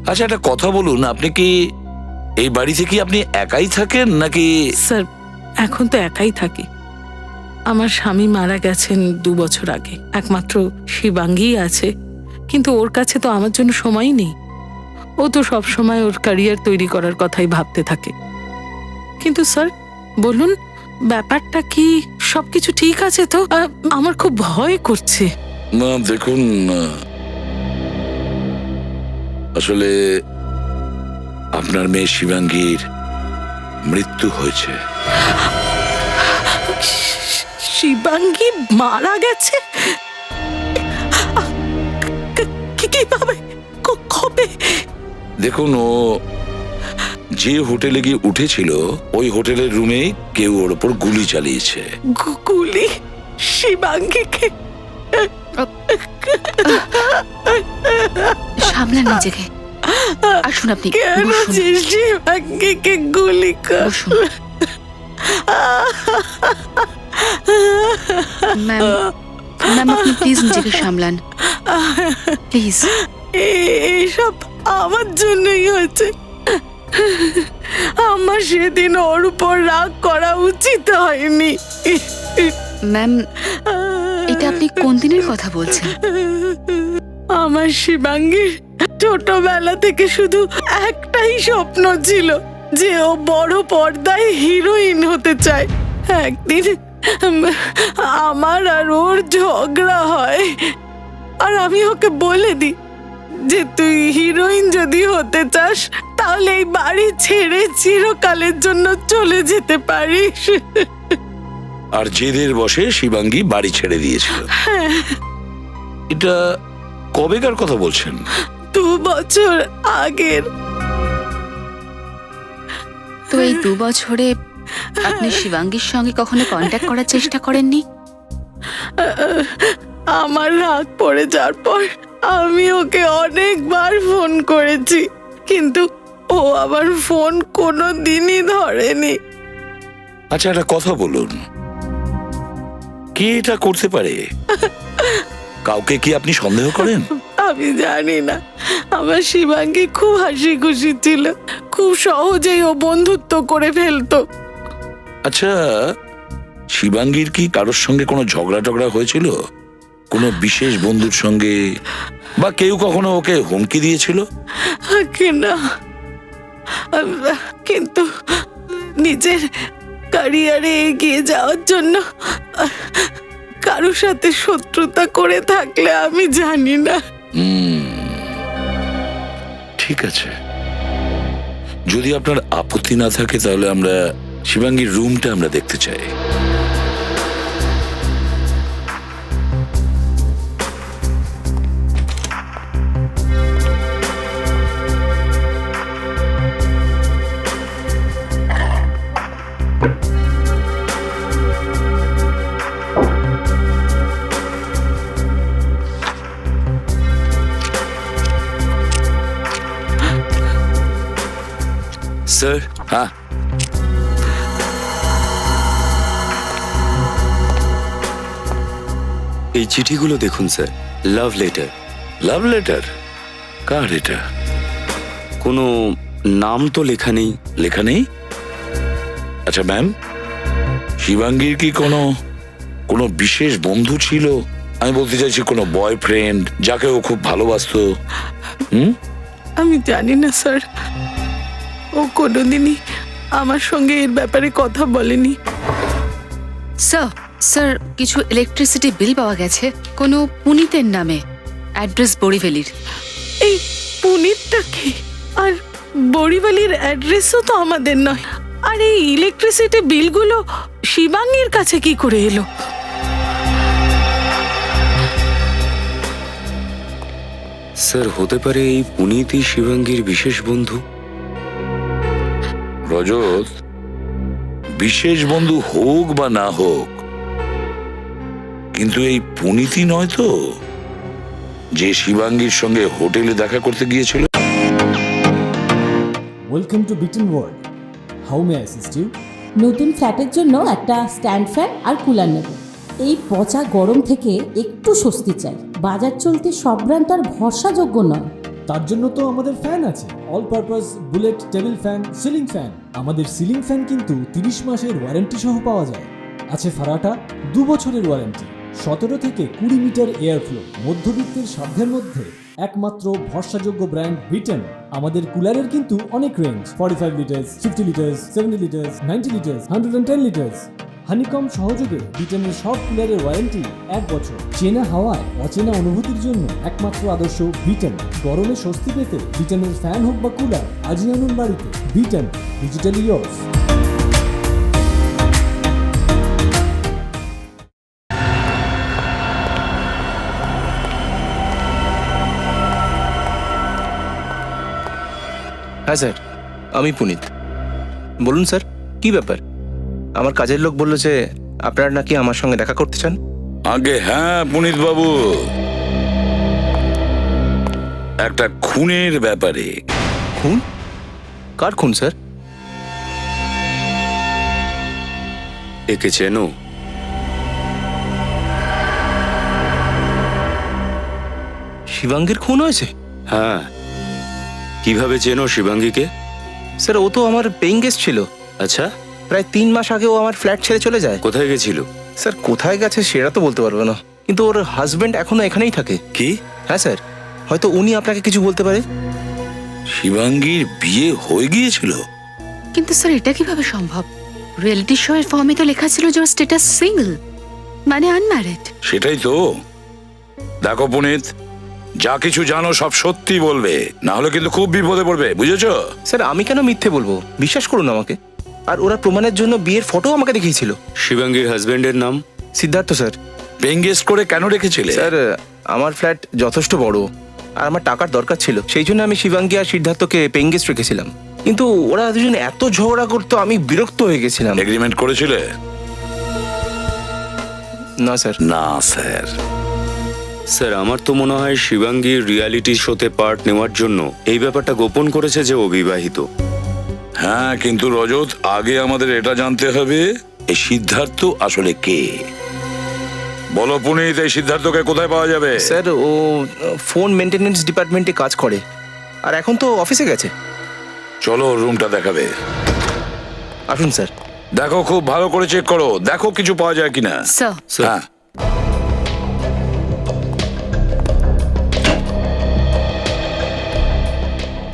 আচ্ছা, একটা কথা বলুন, আপনি কি এই বাড়িতে কি আপনি একাই থাকেন নাকি? স্যার, এখন তো একাই থাকি। আমার স্বামী মারা গেছেন 2 বছর আগে, একমাত্র শিবাঙ্গী আছে, কিন্তু ওর কাছে তো আমার জন্য সময় নেই। ও তো সব সময় ওর ক্যারিয়ার তৈরি করার কথাই ভাবতে থাকে। কিন্তু স্যার বলুন, ব্যাপারটা কি? সবকিছু ঠিক আছে তো? আমার খুব ভয় করছে। না দেখুন, আসলে আপনার মেয়ে শিবাঙ্গীর মৃত্যু হয়েছে। শিবাঙ্গী মারা গেছে? কিভাবে? কবে? দেখুন, ও যে হোটেলে গিয়ে উঠেছিল ওই হোটেলের রুমেই কেউ ওর ওপর গুলি চালিয়েছে। গুলি? শিবাঙ্গীকে? সামলান নিজেকে, আসুন আপনি। কেন যে শিবাঙ্গীকে গুলি বসুন। ম্যাম, আপনি প্লিজ নিজেকে সামলান, প্লিজ। এইসব আমার জন্যই হয়েছে। আমার সেদিন ওর উপর রাগ করা উচিত হয়নি। ম্যাম, এটা আপনি কোন দিনের কথা বলছেন? আমার শিবাঙ্গীর ছোটবেলা থেকে শুধু একটাই স্বপ্ন ছিল যে ও বড় পর্দায় হিরোইন হতে চায়। একদিন আমার আর ওর ঝগড়া হয়, আর আমি ওকে বলে দিই যে তুই হিরোইন যদি হতে চাস তাহলে এই বাড়ি ছেড়ে চিরকালের জন্য চলে যেতে পারিস। আর জেদের বসে শিবাঙ্গী বাড়ি ছেড়ে দিয়েছিল। এটা কবেকার কথা বলছেন? 2 বছর আগের। তো এই 2 বছরে আপনি শিবাঙ্গীর সঙ্গে কখনো কন্ট্যাক্ট করার চেষ্টা করেননি? আমার রাগ পড়ে যাওয়ার পর আমি ওকে অনেকবার ফোন করেছি, কিন্তু ও আবার ফোন কোনো দিনই ধরেনি। আচ্ছা একটা কথা বলুন, কে এটা করতে পারে? কাউকে কি আপনি সন্দেহ করেন? আমি জানি না, আমার শিবাঙ্গী খুব হাসি খুশি ছিল, খুব সহজেই ও বন্ধুত্ব করে ফেলতো। আচ্ছা, শিবাঙ্গীর কি কারোর সঙ্গে কোনো ঝগড়া টগড়া হয়েছিল? কোনো বিশেষ বন্ধুর সঙ্গে, বা কেউ কখনো ওকে হুমকি দিয়েছিল? না, কিন্তু নিজের ক্যারিয়ারে এগিয়ে যাওয়ার জন্য কারোর সাথে শত্রুতা করে থাকলে আমি জানি না। ঠিক আছে, যদি আপনার আপত্তি না থাকে তাহলে আমরা শিবাঙ্গীর রুমটা আমরা দেখতে চাই। স্যার, হ্যাঁ, এই চিঠিগুলো দেখুন sir, love letter. Love letter? কার এটা? কোনো নাম তো লেখা নেই। লেখা নেই? আচ্ছা ম্যাম, শিবাঙ্গীর কি কোনো কোনো বিশেষ বন্ধু ছিল? আমি বলতে চাইছি কোনো বয়ফ্রেন্ড যাকে ও খুব ভালোবাসতো। আমি জানি না স্যার, ও কোনোদিনই আমার সঙ্গে এর ব্যাপারে কথা বলেনি। স্যার কিছু ইলেকট্রিসিটি বিল পাওয়া গেছে কোনো পুনিতের নামে, অ্যাড্রেস বড়িভ্যালির। এই পুনিতটা কি? আর বড়িবালির অ্যাড্রেসও তো আমাদের নয়। আর এই ইলেকট্রিসিটি বিলগুলো শিবাঙ্গীর কাছে কি করে এলো? স্যার, হতে পারে এই পুনিতই শিবাঙ্গীর বিশেষ বন্ধু। রজত, বিশেষ বন্ধু হোক বা না হোক, কিন্তু এই পুনিতই নয় তো, যে শিবাঙ্গীর সঙ্গে হোটেলে দেখা করতে গিয়েছিল? Welcome to Bitten World, how may assist you? নতুন ফ্ল্যাটের জন্য একটা স্ট্যান্ড ফ্যান আর কুলার নেব। এই পচা গরম থেকে একটু স্বস্তি চাই। বাজার চলতে সব ব্র্যান্ড তো আর ভরসাযোগ্য নয়। তার জন্য তো আমাদের ফ্যান আছে, all purpose bullet table fan, ceiling fan. আমাদের সিলিং ফ্যান কিন্তু 30 মাসের ওয়ারেন্টি সহ পাওয়া যায়। আছে ফারাটা 2 বছরের ওয়ারেন্টি, 17 থেকে 20 মিটার এয়ার ফ্লো। মধ্যবিত্তের সাধ্যের মধ্যে একমাত্র ভরসাযোগ্য ব্র্যান্ড বিটেন। আমাদের কুলারের কিন্তু অনেক range, 45 litres, 50 litres, 70 litres, 90 litres, 110 litres. Honeycomb সহযোগে বিটেনের সব কুলারের ওয়ারেন্টি 1 বছর। চেনা হাওয়ায় অচেনা অনুভূতির জন্য একমাত্র আদর্শ বিটেন। গরমে স্বস্তি পেতে বিটেনের ফ্যান হোক বা কুলার, আজই আনুন বাড়িতে। Beaten, digitally years. হ্যাঁ স্যার, আমি পুনিত। বলুন স্যার, কি ব্যাপার? আমার কাজের লোক বলল যে আপনারা নাকি আমার সঙ্গে দেখা করতে চান। আগে হ্যাঁ পুনিত বাবু, একটা খুনের ব্যাপারে। খুন? কার খুন স্যার? একে চেনো? শিবাঙ্গীর খুন হয়েছে? হ্যাঁ। কিভাবে চেনো শিবাঙ্গীকে? স্যার, ও তো আমার পেইং গেস্ট ছিল। আচ্ছা, প্রায় 3 মাস আগে ও আমার ফ্ল্যাট ছেড়ে চলে যায়। কোথায় গেছিল? স্যার, কোথায় গেছে সেটা তো বলতে পারবো না, কিন্তু ওর হাজবেন্ড এখনো এখানেই থাকে। কি? হ্যাঁ স্যার, হয়তো উনি আপনাকে কিছু বলতে পারে। শিবাঙ্গীর বিয়ে হয়ে গিয়েছিল? কিন্তু স্যার এটা কিভাবে সম্ভব? রিয়েলিটি শো এর ফর্মে তো লেখা ছিল যে ওর স্ট্যাটাস সিঙ্গেল, মানে আনম্যারিড। সেটাই তো। দেখো পুনিত, যা কিছু জানো সব সত্যি বলবে, না হলে কিন্তু খুব বিপদে পড়বে, বুঝেছো? স্যার, আমি কেন মিথ্যে বলবো? বিশ্বাস করুন আমাকে। আর ওরা প্রমাণের জন্য বিয়ের ফটো আমাকে দেখিয়েছিল। শিবাঙ্গীর হাজবেন্ডের নাম? সিদ্ধার্থ স্যার। পেইং গেস্ট করে কেন রেখেছিলে? স্যার, আমার ফ্ল্যাট যথেষ্ট বড় আর আমার টাকার দরকার ছিল, সেই জন্য আমি শিবাঙ্গী আর সিদ্ধার্থকে পেইং গেস্ট রেখেছিলাম। কিন্তু ওরা দুজন এত ঝগড়া করতো, আমি বিরক্ত হয়ে গেছিলাম। এগ্রিমেন্ট করেছিলে? না স্যার। না স্যার, স্যার আমার তো মনে হয় শিবাঙ্গী রিয়ালিটি শোতে পার্ট নেওয়ার জন্য এই ব্যাপারটা গোপন করেছে যে ও বিবাহিত। হ্যাঁ, কিন্তু রজত, আগে আমাদের এটা জানতে হবে এই সিদ্ধার্থ আসলে কে। বলো পুনিত, এই সিদ্ধার্থকে কোথায় পাওয়া যাবে? স্যার, ও ফোন মেনটেনেন্স ডিপার্টমেন্টে কাজ করে, আর এখন তো অফিসে গেছে। চলো রুমটা দেখাবে। আসুন স্যার। দেখো, খুব ভালো করে চেক করো, দেখো কিছু পাওয়া যায় কিনা। স্যার, হ্যাঁ,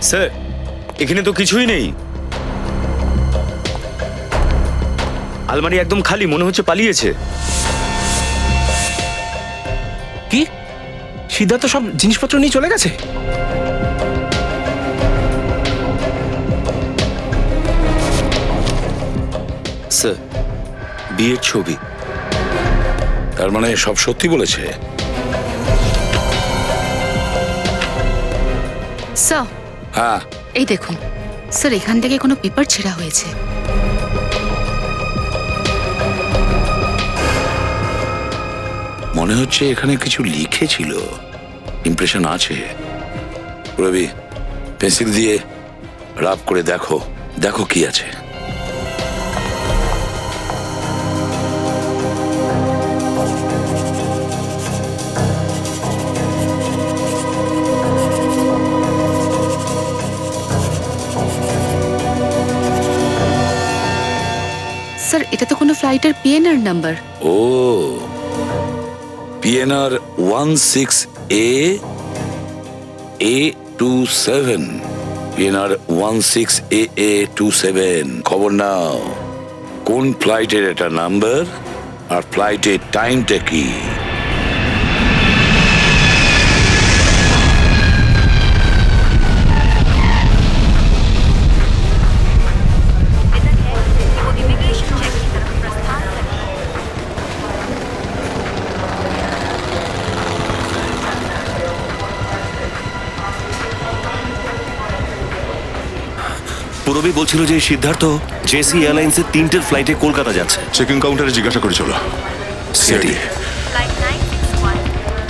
স্যার এখানে তো কিছুই নেই, আলমারি একদম খালি, মনে হচ্ছে পালিয়েছে। কি, সিদ্ধার্থ সব জিনিসপত্র নিয়ে চলে গেছে? স্যার বিয়ের ছবি। তার মানে সব সত্যি বলেছে। স্যার, হ্যাঁ, এই দেখুন স্যার, এখান থেকে কোনো পেপার ছেঁড়া হয়েছে। মনে হচ্ছে এখানে কিছু লিখেছিল, ইমপ্রেশন আছে। রবি, পেন্সিল দিয়ে রাব করে দেখো, দেখো কি আছে। স্যার, এটা তো কোনো ফ্লাইটের পিএনআর নাম্বার। ও, পিএনআর 16AA27, পিএনআর 16AA27। খবর নাও, কোন ফ্লাইটের এটা নাম্বার আর ফ্লাইটের টাইমটা কি। পুরবী বলছিল যে সিদ্ধার্থ জেসি এয়ারলাইন্সের 3টের ফ্লাইটে কলকাতা যাচ্ছে। চেকিং কাউন্টারে জিজ্ঞাসা করে চলো। সিআইডি।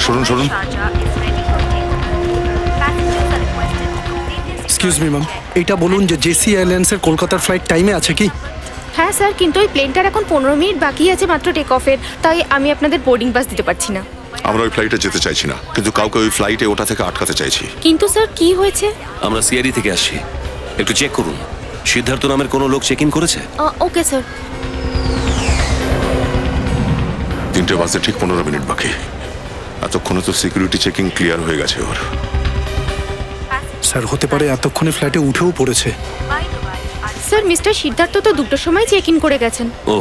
শুনুন শুনুন, এক্সকিউজ মি ম্যাম, এটা বলুন যে জেসি এয়ারলাইন্সের কলকাতার ফ্লাইট টাইমে আছে কি? হ্যাঁ স্যার, কিন্তু ওই প্লেনটার এখন 15 মিনিট বাকি আছে মাত্র টেক অফের, তাই আমি আপনাদের বোর্ডিং পাস দিতে পারছি না। আমরা ওই ফ্লাইটে যেতে চাইছি না, কিন্তু কাউকে ওই ফ্লাইটে ওটা থেকে আটকাতে চাইছি। কিন্তু স্যার কি হয়েছে? আমরা সিআইডি থেকে আসছি, একটু চেক করুন। সিদ্ধার্থ নামের কোনো লোক চেক ইন করেছে? Okay sir. 3টে বাজে ঠিক 15 মিনিট বাকি। এতক্ষণে তো সিকিউরিটি চেকিং ক্লিয়ার হয়ে গেছে ওর। স্যার, হতে পারে এতক্ষণে ফ্লাইটে উঠেও পড়েছে। স্যার, মিস্টার সিদ্ধার্থ তো 2টোর সময় চেক ইন করে গেছেন। ও,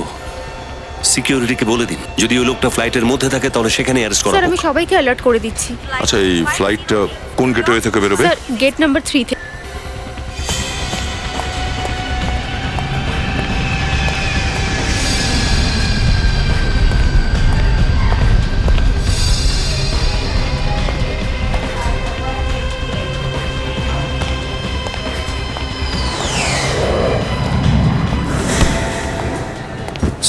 সিকিউরিটিকে বলে দিন যদি ওই লোকটা ফ্লাইটের মধ্যে থাকে তাহলে সেখানে অ্যারেস্ট করা স্যার, হোক। আমি সবাইকে অ্যালার্ট করে দিচ্ছি। আচ্ছা, এই ফ্লাইটটা কোন গেটওয়ে থেকে বেরোবে? স্যার, গেট নাম্বার 3 থেকে।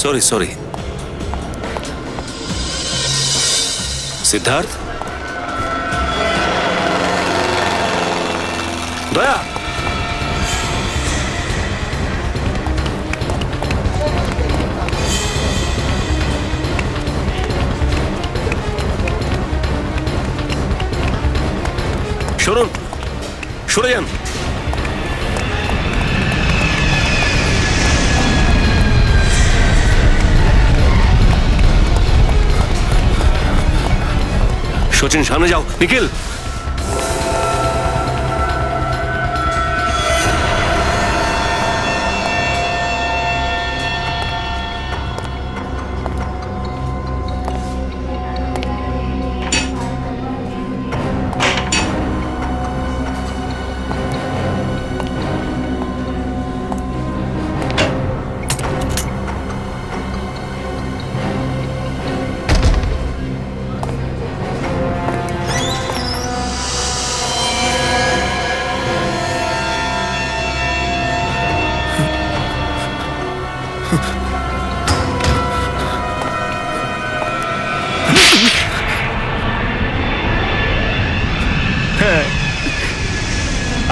Sorry sorry. সিদ্ধার্থ, দয়া, শুনুন, সরে যান। সচিন, সামনে যাও। নিখিল,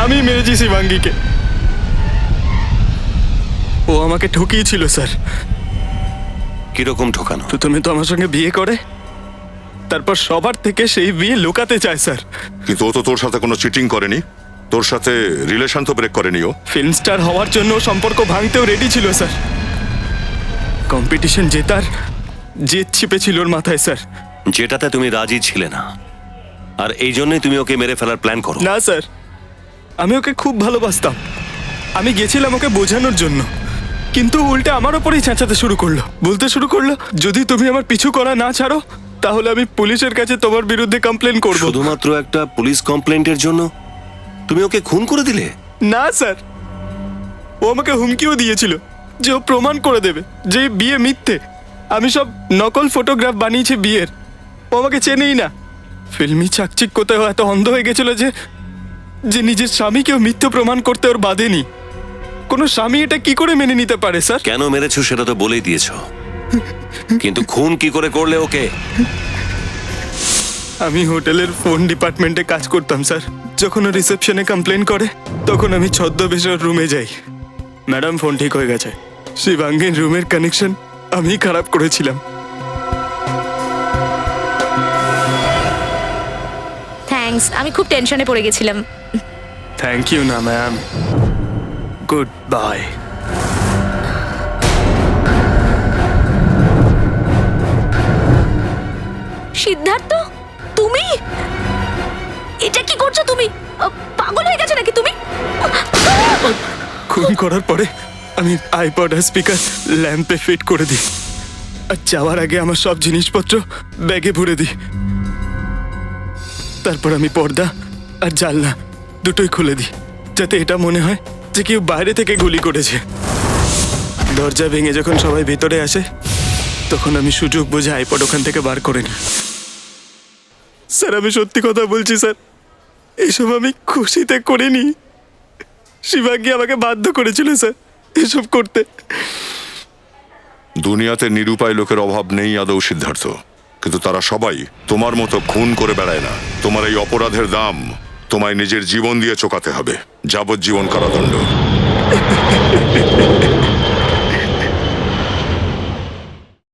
আমি মেরেছি শিবাঙ্গীকে। ও আমাকে ঠকিয়েছিল স্যার। কিরকম ঠকানো? প্রথমে তো আমার সঙ্গে বিয়ে করে, তারপর সবার থেকে সেই বিয়ে লুকাতে চায় স্যার। কিন্তু ও তো তোর সাথে কোনো চিটিং করেনি, তোর সাথে রিলেশন তো ব্রেক করেনি ও। ফিল্ম স্টার হওয়ার জন্য সম্পর্ক ভাঙতেও রেডি ছিল স্যার। কম্পিটিশন জেতার জেদ ছিপে ছিল ওর মাথায় স্যার। যেটাতে তুমি রাজি ছিলে না, আর এই জন্যই তুমি ওকে মেরে ফেলার প্ল্যান করো। না স্যার, আমি ওকে খুব ভালোবাসতাম। আমি গেছিলাম ওকে বোঝানোর জন্য, কিন্তু উল্টে আমার ওপরেই চেঁচাতে শুরু করলো। বলতে শুরু করলো, যদি তুমি আমার পিছু করা না ছাড়ো তাহলে আমি পুলিশের কাছে তোমার বিরুদ্ধে কমপ্লেন করব। শুধুমাত্র একটা পুলিশ কমপ্লেন্টের জন্য তুমি ওকে খুন করে দিলে? না স্যার, ও আমাকে হুমকিও দিয়েছিল যে ও প্রমাণ করে দেবে যে এই বিয়ে মিথ্যে। আমি সব নকল ফটোগ্রাফ বানিয়েছি বিয়ের। ও আমাকে চেনেই না। ফিল্মি চাকচিক্যতে ও এত অন্ধ হয়ে গেছিল যে নিজের স্বামীকেও মিথ্যে প্রমাণ করতে ওর বাধেনি। কোনো স্বামী এটা কি করে মেনে নিতে পারে স্যার? কেন মেরেছো সেটা তো বলেই দিয়েছো, কিন্তু খুন কি করে করলে ওকে? আমি হোটেলের ফোন ডিপার্টমেন্টে কাজ করতাম স্যার। যখন ও রিসেপশনে কমপ্লেন করে তখন আমি ছদ্মবেশে ওর রুমে যাই। ম্যাডাম, ফোন ঠিক হয়ে গেছে। শিবাঙ্গীর রুমের কানেকশন আমি খারাপ করেছিলাম। থ্যাঙ্কস, আমি খুব টেনশনে পড়ে গেছিলাম। থ্যাংক ইউ না ম্যাম, গুড বাই। সিদ্ধার্থ, তুমি এটা কি করছো? তুমি পাগল হয়ে গেছো নাকি তুমি? খুন করার পরে আমি আইপড আর স্পিকার ল্যাম্পে ফিট করে দিই, আর যাওয়ার আগে আমার সব জিনিসপত্র ব্যাগে ভরে দিই। তারপর আমি পর্দা আর জানলা দুটোই খুলে দিই, যাতে এটা মনে হয় যে কেউ বাইরে থেকে গুলি করেছে। দরজা ভেঙে যখন সবাই ভেতরে আসে তখন আমি সুযোগ বুঝে আইপড ওখান থেকে বার করে নিই। স্যার, আমি সত্যি কথা বলছি স্যার, এসব আমি খুশিতে করিনি। শিবাঙ্গী আমাকে বাধ্য করেছিল স্যার এসব করতে। দুনিয়াতে নিরুপায় লোকের অভাব নেই আদৌ সিদ্ধার্থ, কিন্তু তারা সবাই তোমার মতো খুন করে বেড়ায় না। তোমার এই অপরাধের দাম তোমায় নিজের জীবন দিয়ে চোকাতে হবে, যাবজ্জীবন কারাদণ্ড।